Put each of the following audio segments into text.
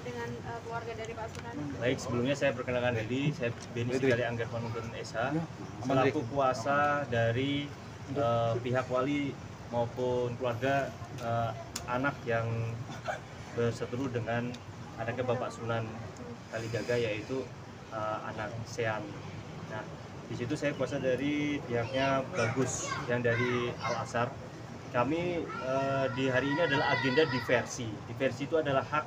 dengan keluarga dari Pak Sunan? Baik, sebelumnya saya perkenalkan diri, saya Beni Sigale Anggermanungkeun SH, selaku kuasa dari pihak wali maupun keluarga anak yang berseteru dengan anaknya Bapak Sunan Kalijaga, yaitu anak Sean. Nah, di situ saya kuasa dari pihaknya Bagus yang dari Al Azhar. Kami di hari ini adalah agenda diversi. Diversi itu adalah hak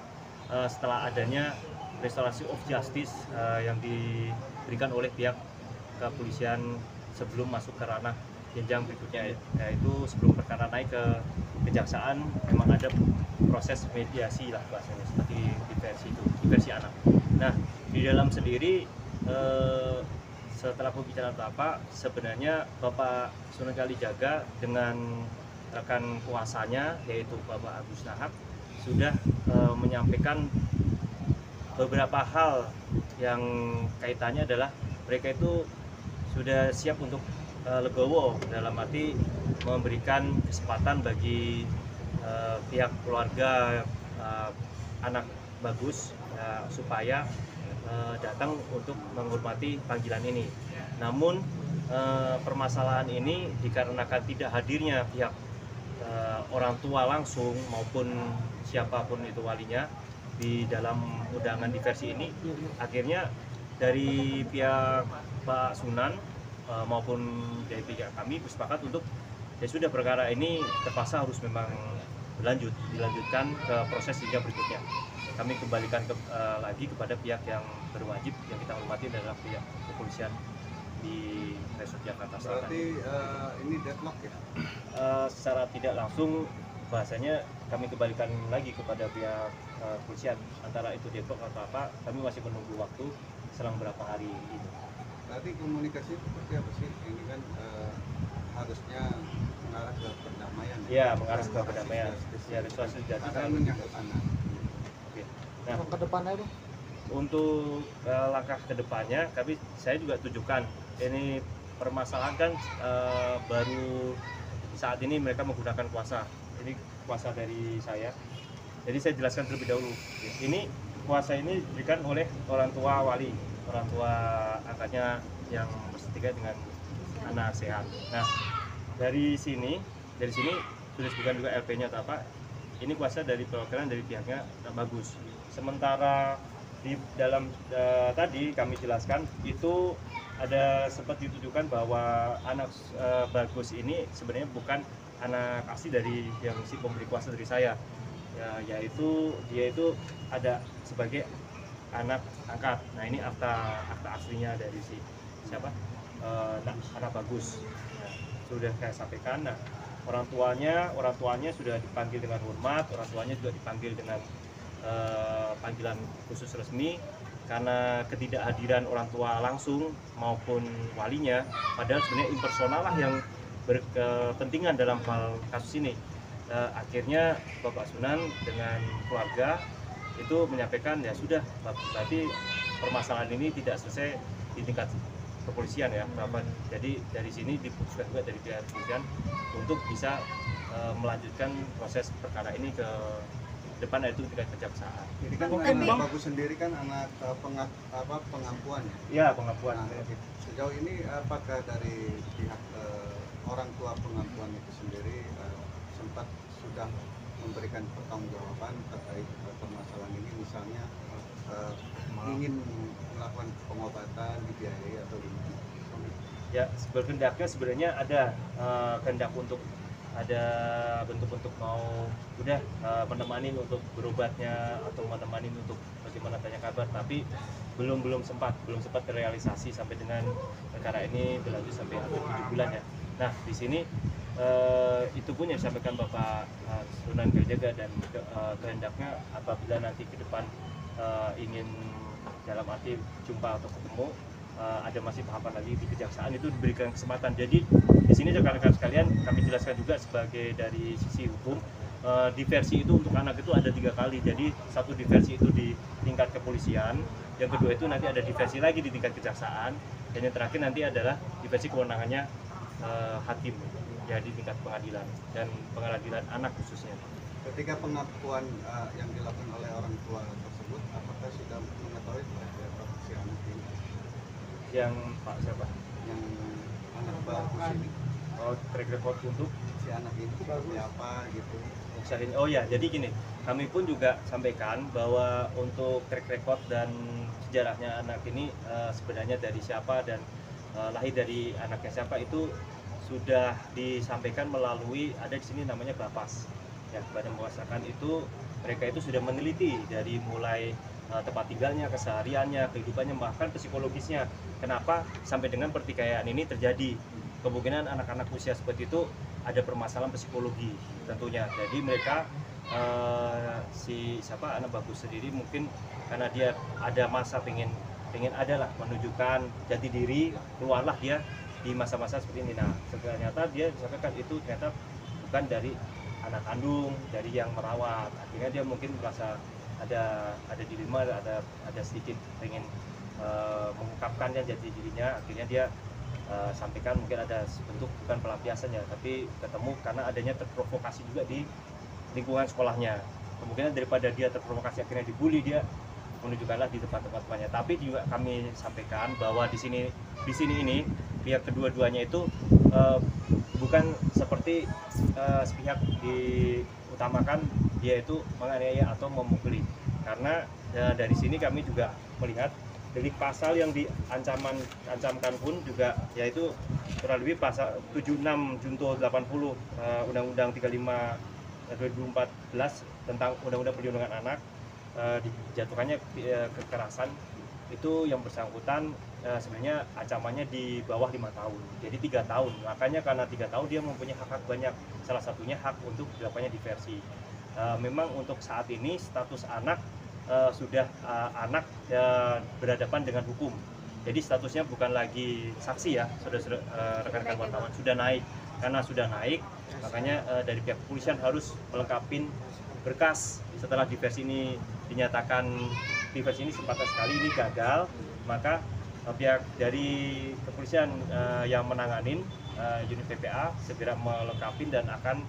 setelah adanya restoration of justice yang diberikan oleh pihak kepolisian sebelum masuk ke ranah jenjang berikutnya, yaitu sebelum perkara naik ke kejaksaan memang ada proses mediasi lah bahasanya, seperti diversi itu, diversi anak. Nah, di dalam sendiri setelah pembicaraan Bapak, sebenarnya Bapak Sunan Kalijaga dengan rekan kuasanya yaitu Bapak Agus Nahak sudah menyampaikan beberapa hal yang kaitannya adalah mereka itu sudah siap untuk legowo, dalam arti memberikan kesempatan bagi pihak keluarga anak Bagus supaya datang untuk menghormati panggilan ini. Namun permasalahan ini dikarenakan tidak hadirnya pihak orang tua langsung maupun siapapun itu walinya di dalam undangan diversi ini, akhirnya dari pihak Pak Sunan maupun dari pihak kami bersepakat untuk ya sudah, perkara ini terpaksa harus memang dilanjutkan ke proses jenjang berikutnya. Kami kembalikan lagi kepada pihak yang berwajib, yang kita hormati adalah pihak kepolisian di Resort Jakarta Selatan. Berarti ini deadlock ya? Secara tidak langsung bahasanya kami kembalikan lagi kepada pihak kepolisian, antara itu deadlock atau apa, kami masih menunggu waktu selang berapa hari ini. Berarti komunikasi seperti apa sih? Ini kan harusnya mengarah ke perdamaian. Ya, mengarah ke perdamaian. Ya, resolusi jadi kan menyangkut anak. Nah, ke depannya itu untuk langkah kedepannya saya juga tunjukkan ini permasalahan kan baru saat ini mereka menggunakan kuasa. Ini kuasa dari saya. Jadi saya jelaskan terlebih dahulu. Ini kuasa ini diberikan oleh orang tua wali, orang tua angkatnya yang bersetia dengan anak sehat. Nah, dari sini sudah disebutkan juga LP-nya atau apa. Ini kuasa dari perwakilan dari pihaknya Bagus. Sementara di dalam tadi kami jelaskan itu ada sempat ditujukan bahwa anak Bagus ini sebenarnya bukan anak asli dari yang si pemberi kuasa dari saya, ya, yaitu dia itu ada sebagai anak angkat. Nah, ini akta aslinya dari si siapa, anak Bagus. Nah, sudah saya sampaikan. Nah, orang tuanya sudah dipanggil dengan hormat, orang tuanya juga dipanggil dengan panggilan khusus resmi, karena ketidakhadiran orang tua langsung maupun walinya, padahal sebenarnya impersonal lah yang berkepentingan dalam hal kasus ini. Akhirnya Bapak Sunan dengan keluarga itu menyampaikan ya sudah, berarti permasalahan ini tidak selesai di tingkat kepolisian ya, Bapak. Jadi dari sini diputuskan juga dari pihak kepolisian untuk bisa melanjutkan proses perkara ini ke depan, yaitu tingkat kejaksaan. Ini kan Bagus sendiri kan anak pengampuan ya? Iya, pengampuan. Nah, sejauh ini apakah dari pihak orang tua pengampuan itu sendiri sempat sudah memberikan pertanggungjawaban terkait permasalahan ini, misalnya ingin melakukan pengobatan dibiayai atau gimana? Ya, berkendaknya sebenarnya ada kehendak untuk ada bentuk mau udah menemani untuk berobatnya atau menemani untuk bagaimana tanya kabar, tapi belum sempat terrealisasi sampai dengan perkara ini berlanjut sampai hampir 7 bulan ya. Nah, di sini itu pun yang disampaikan Bapak Sunan Kalijaga, dan kehendaknya apabila nanti ke depan ingin dalam arti jumpa atau ketemu, ada masih tahapan lagi di kejaksaan, itu diberikan kesempatan. Jadi di sini rekan-rekan sekalian kami jelaskan juga sebagai dari sisi hukum, diversi itu untuk anak itu ada 3 kali. Jadi satu diversi itu di tingkat kepolisian, yang kedua itu nanti ada diversi lagi di tingkat kejaksaan, dan yang terakhir nanti adalah diversi kewenangannya hakim ya di tingkat pengadilan dan pengadilan anak khususnya. Ketika pengakuan yang dilakukan oleh orang tua tersebut, Yang Pak siapa? Yang anak bagus ini, Oh, track record untuk si anak ini seperti apa gitu. Oh ya, jadi gini, kami pun juga sampaikan bahwa untuk track record dan sejarahnya anak ini sebenarnya dari siapa dan lahir dari anaknya siapa itu sudah disampaikan melalui ada di sini namanya Bapas. Ya, Badan Pemasyarakatan itu mereka itu sudah meneliti dari mulai tempat tinggalnya, kesehariannya, kehidupannya, bahkan psikologisnya. Kenapa sampai dengan pertikaian ini terjadi? Kemungkinan anak-anak usia seperti itu ada permasalahan psikologi tentunya. Jadi mereka si siapa anak bagus sendiri mungkin karena dia ada masa pengen adalah menunjukkan jati diri, keluarlah dia di masa-masa seperti ini. Nah, ternyata dia disampaikan itu ternyata bukan dari anak kandung, dari yang merawat. Akhirnya dia mungkin merasa ada dilema, ada sedikit pengen mengungkapkannya jati dirinya. Akhirnya dia sampaikan mungkin ada bentuk bukan pelampiasannya, tapi ketemu karena adanya terprovokasi juga di lingkungan sekolahnya. Kemungkinan daripada dia terprovokasi akhirnya dibully, dia menunjukkanlah di tempat-tempat lainnya. Tapi juga kami sampaikan bahwa di sini ini pihak kedua-duanya itu bukan seperti sepihak diutamakan dia itu menganiaya atau memukuli. Karena dari sini kami juga melihat delik pasal yang diancamkan pun juga yaitu kurang lebih pasal 76 Junto 80 Undang-Undang 35 2014 tentang Undang-Undang Perlindungan Anak, dijatuhkannya kekerasan itu yang bersangkutan sebenarnya ancamannya di bawah 5 tahun, jadi 3 tahun. Makanya karena 3 tahun dia mempunyai hak banyak, salah satunya hak untuk dilakukannya diversi. Memang untuk saat ini status anak sudah anak berhadapan dengan hukum. Jadi statusnya bukan lagi saksi ya, sudah rekan-rekan wartawan sudah naik. Karena sudah naik, makanya dari pihak kepolisian harus melengkapi berkas. Setelah diversi ini dinyatakan diversi ini kesempatan sekali ini gagal, maka pihak dari kepolisian yang menanganin unit PPA segera melengkapi dan akan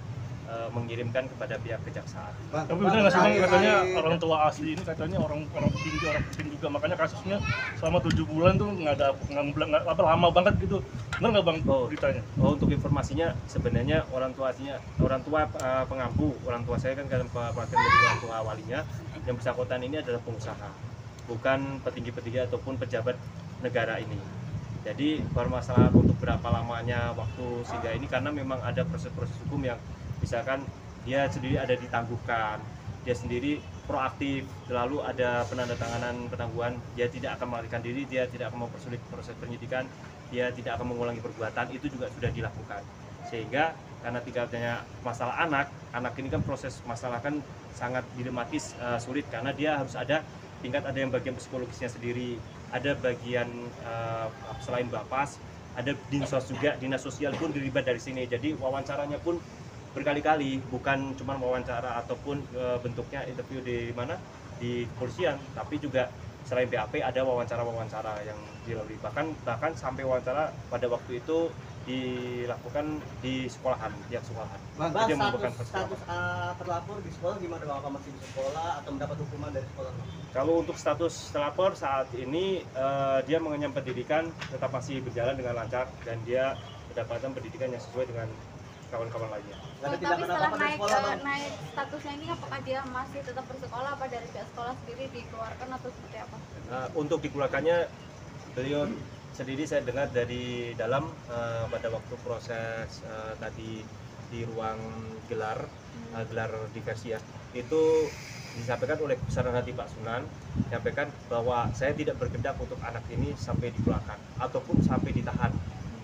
mengirimkan kepada pihak kejaksaan. Tapi benar nggak sih Bang, katanya orang tua asli ini katanya orang penting juga, makanya kasusnya selama 7 bulan tuh nggak lama banget gitu. Benar nggak Bang beritanya? Untuk informasinya sebenarnya orang tua pengampu, orang tua saya kan perwakilan dari orang tua walinya, yang bersangkutan ini adalah pengusaha, bukan petinggi-petinggi ataupun pejabat negara ini. Jadi permasalahan untuk berapa lamanya waktu sehingga ini karena memang ada proses-proses hukum yang misalkan dia sendiri ada ditangguhkan, dia sendiri proaktif, selalu ada penandatanganan penangguhan, dia tidak akan melarikan diri, dia tidak akan mempersulit proses penyidikan, dia tidak akan mengulangi perbuatan, itu juga sudah dilakukan. Sehingga karena tidak adanya masalah anak ini kan proses masalah kan sangat dilematis, sulit karena dia harus ada yang bagian psikologisnya sendiri, ada bagian selain Bapas, ada dinsos juga, dinas sosial pun terlibat dari sini. Jadi wawancaranya pun berkali-kali, bukan cuma wawancara ataupun bentuknya interview di kepolisian, tapi juga selain BAP ada wawancara-wawancara yang dilalui, bahkan sampai wawancara pada waktu itu dilakukan di pihak sekolahan. Bang, status terlapor di sekolah gimana Bang? Apa masih di sekolah atau mendapat hukuman dari sekolah? Kalau untuk status terlapor saat ini dia mengenyam pendidikan tetap masih berjalan dengan lancar dan dia mendapatkan pendidikan yang sesuai dengan kawan-kawan lainnya. Tapi setelah naik statusnya ini apakah dia masih tetap bersekolah, apa dari pihak sekolah sendiri dikeluarkan atau seperti apa? Untuk dikeluarkannya beliau sendiri saya dengar dari dalam pada waktu proses tadi di ruang gelar diversi ya, itu disampaikan oleh Kebesaran Hati Pak Sunan, menyampaikan bahwa saya tidak berkehendak untuk anak ini sampai dipulangkan ataupun sampai ditahan.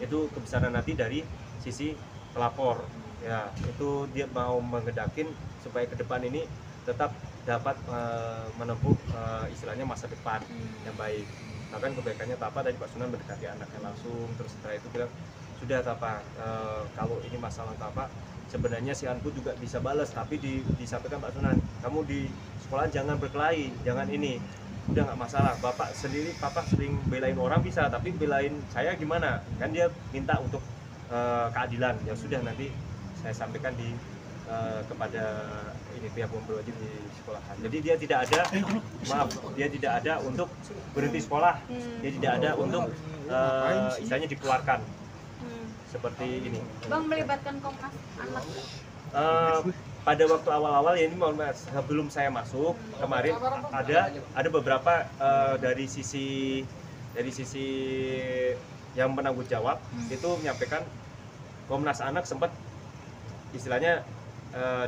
Itu kebesaran hati dari sisi pelapor ya, itu dia mau mengedakin supaya ke depan ini tetap dapat menempuh istilahnya masa depan yang baik. Bahkan kebaikannya Tapa tadi Pak Sunan mendekati anaknya langsung, terus setelah itu bilang sudah Tapa, kalau ini masalah Tapa sebenarnya si Anku juga bisa balas, tapi disampaikan Pak Sunan, kamu di sekolah jangan berkelahi, jangan ini, udah nggak masalah, Bapak sendiri, Papa sering belain orang bisa, tapi belain saya gimana, kan dia minta untuk keadilan. Ya sudah, nanti saya sampaikan di kepada ini pihak yang berwajib di sekolahan. Jadi dia tidak ada, dia tidak ada untuk berhenti sekolah, dia tidak ada untuk istilahnya dikeluarkan seperti ini. Bang, melibatkan Komnas Anak. Pada waktu awal-awal ya, ini sebelum saya masuk kemarin ada beberapa dari sisi yang penanggung jawab itu menyampaikan Komnas Anak sempat istilahnya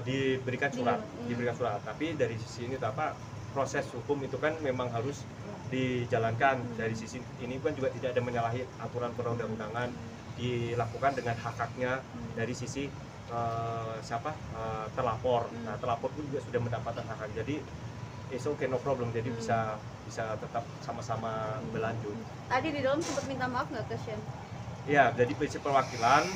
diberikan surat, tapi dari sisi ini proses hukum itu kan memang harus dijalankan. Dari sisi ini kan juga tidak ada menyalahi aturan perundang-undangan, dilakukan dengan hak-haknya dari sisi terlapor. Nah, terlapor pun juga sudah mendapatkan hak-hak. Jadi it's okay, no problem. Jadi bisa tetap sama-sama berlanjut. Tadi di dalam sempat minta maaf nggak ke Shen? Ya, jadi prinsip perwakilan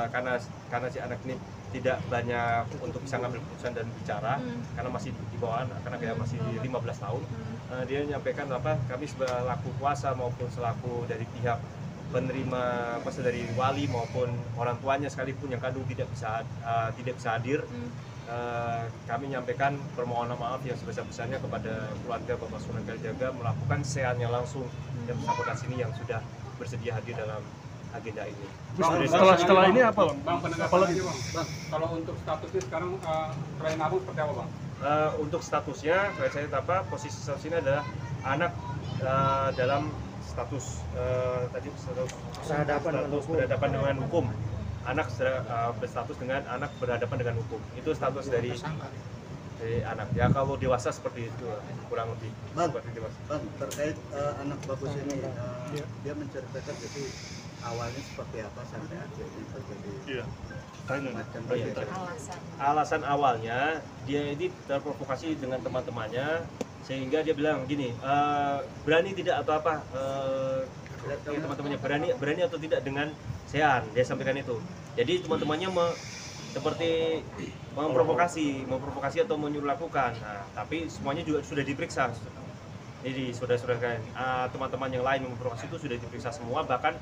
karena si anak ini tidak banyak untuk bisa ngambil keputusan dan bicara karena masih di bawah anak, karena dia masih 15 tahun. Dia menyampaikan kami selaku kuasa maupun selaku dari pihak penerima dari wali maupun orang tuanya sekalipun yang kandung tidak bisa hadir. Kami menyampaikan permohonan maaf yang sebesar-besarnya kepada keluarga Bapak Sunan Kalijaga melakukan seannya langsung yang bersangkutan sini yang sudah bersedia hadir dalam agenda ini. Setelah ini apa, Bang? Bang, penegakkan ini, Bang. Kalau untuk statusnya sekarang selain Abu seperti apa, Bang? Untuk statusnya, posisi status ini adalah anak dalam status berhadapan dengan hukum. Anak berstatus dengan anak berhadapan dengan hukum. Itu status dari anak. Ya kalau dewasa seperti itu kurang lebih. Bang, terkait anak Bagus ini, dia menceritakan jadi awalnya seperti apa sampai akhirnya terjadi macam alasan awalnya dia ini terprovokasi dengan teman-temannya sehingga dia bilang gini, berani tidak atau apa, teman-temannya berani atau tidak dengan Sean, dia sampaikan itu. Jadi teman-temannya seperti memprovokasi atau menyuruh lakukan. Nah, tapi semuanya juga sudah diperiksa. Jadi saudara-saudara teman-teman yang lain memprovokasi itu sudah diperiksa semua, bahkan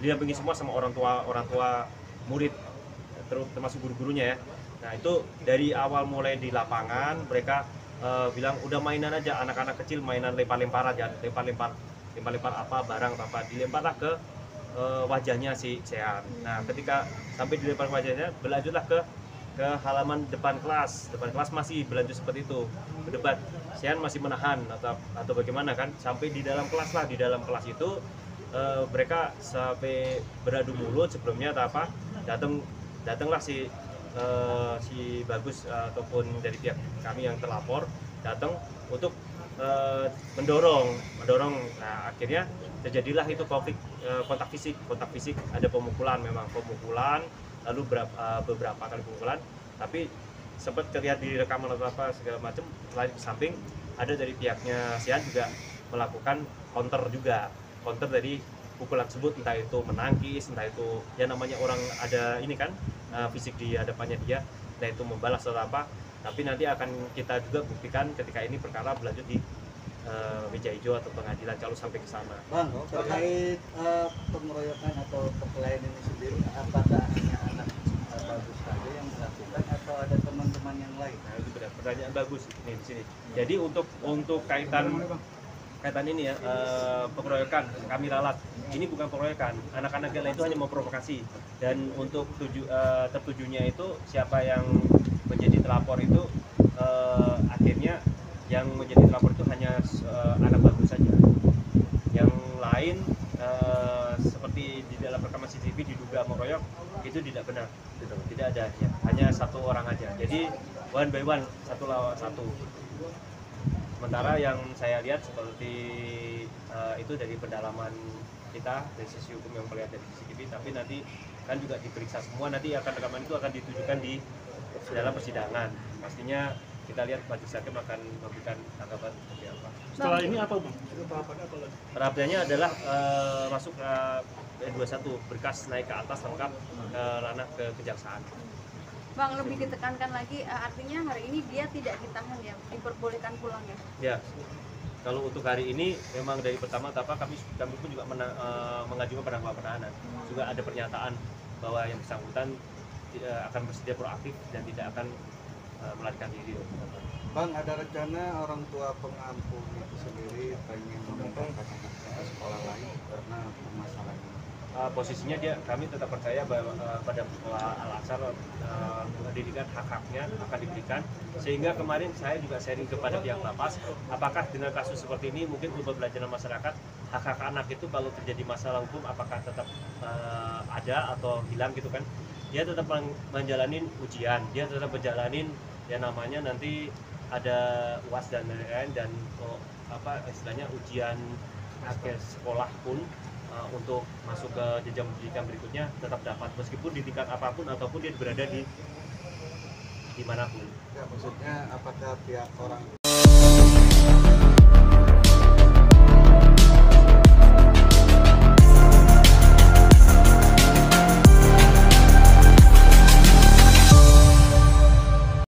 didampingi semua sama orang tua murid, termasuk guru-gurunya ya. Nah, itu dari awal mulai di lapangan mereka bilang udah mainan aja, anak-anak kecil mainan lempar-lempar aja, lempar-lempar apa barang apa dilemparlah ke wajahnya si Sean. Nah, ketika sampai dilempar ke wajahnya, berlanjutlah ke halaman depan kelas masih berlanjut seperti itu, berdebat. Sean masih menahan atau bagaimana kan, sampai di dalam kelas itu mereka sampai beradu mulut. Sebelumnya datanglah si Bagus ataupun dari pihak kami yang terlapor datang untuk mendorong. Nah, akhirnya terjadilah itu kontak fisik, ada pemukulan, lalu beberapa kali pukulan, tapi sempat terlihat di rekaman atau apa segala macam. Selain di samping ada dari pihaknya Sian juga melakukan counter dari pukulan tersebut, entah itu menangkis, entah itu ya namanya orang ada ini kan fisik di hadapannya dia, entah itu membalas atau apa. Tapi nanti akan kita juga buktikan ketika ini perkara berlanjut di meja hijau atau pengadilan kalau sampai ke sana. Bang, terkait pengeroyokan atau perkelahian ini sendiri, apakah hanya anak Bagus saja yang melakukan atau ada teman-teman yang lain? Nah, itu benar, pertanyaan bagus nih di sini. Jadi untuk kaitan ini ya, pengeroyokan kami ralat. Ini bukan pengeroyokan, anak-anak yang lain itu hanya memprovokasi. Dan untuk tertujunya itu siapa yang menjadi terlapor itu akhirnya yang menjadi terlapor itu hanya anak Bagus saja. Yang lain seperti di dalam rekaman CCTV diduga mengeroyok, itu tidak benar, tidak ada ya. Hanya satu orang aja. Jadi one by one, satu lawan satu. Sementara yang saya lihat seperti itu dari pendalaman kita dari sisi hukum yang melihat dari CCTV, tapi nanti kan juga diperiksa semua, nanti rekaman itu akan ditujukan di dalam persidangan. Pastinya kita lihat majelis hakim akan memberikan tanggapan seperti apa. Setelah ini apa, Bang? Perapiannya adalah masuk ke 21 berkas naik ke atas lengkap ranah ke kejaksaan. Bang, lebih ditekankan lagi, artinya hari ini dia tidak ditahan ya, diperbolehkan pulang ya? Ya, kalau untuk hari ini memang dari pertama kami pun juga mengajukan penangguhan penahanan. Juga ada pernyataan bahwa yang bersangkutan akan bersedia proaktif dan tidak akan melarikan diri. Bang, ada rencana orang tua pengampun itu sendiri pengen memindahkan anaknya ke sekolah lain karena permasalahan ini? Posisinya kami tetap percaya bahwa pada Al-Azhar pendidikan hak-haknya akan diberikan, sehingga kemarin saya juga sharing kepada pihak lapas, apakah dengan kasus seperti ini mungkin untuk pembelajaran masyarakat hak-hak anak itu kalau terjadi masalah hukum apakah tetap ada atau hilang gitu kan. Dia tetap menjalanin ujian, dia tetap menjalanin yang namanya nanti ada UAS dan lain-lain, dan istilahnya ujian akhir sekolah pun untuk masuk ke jenjang pendidikan berikutnya tetap dapat meskipun di tingkat apapun ataupun dia berada di dimanapun. Ya, maksudnya apakah pihak orang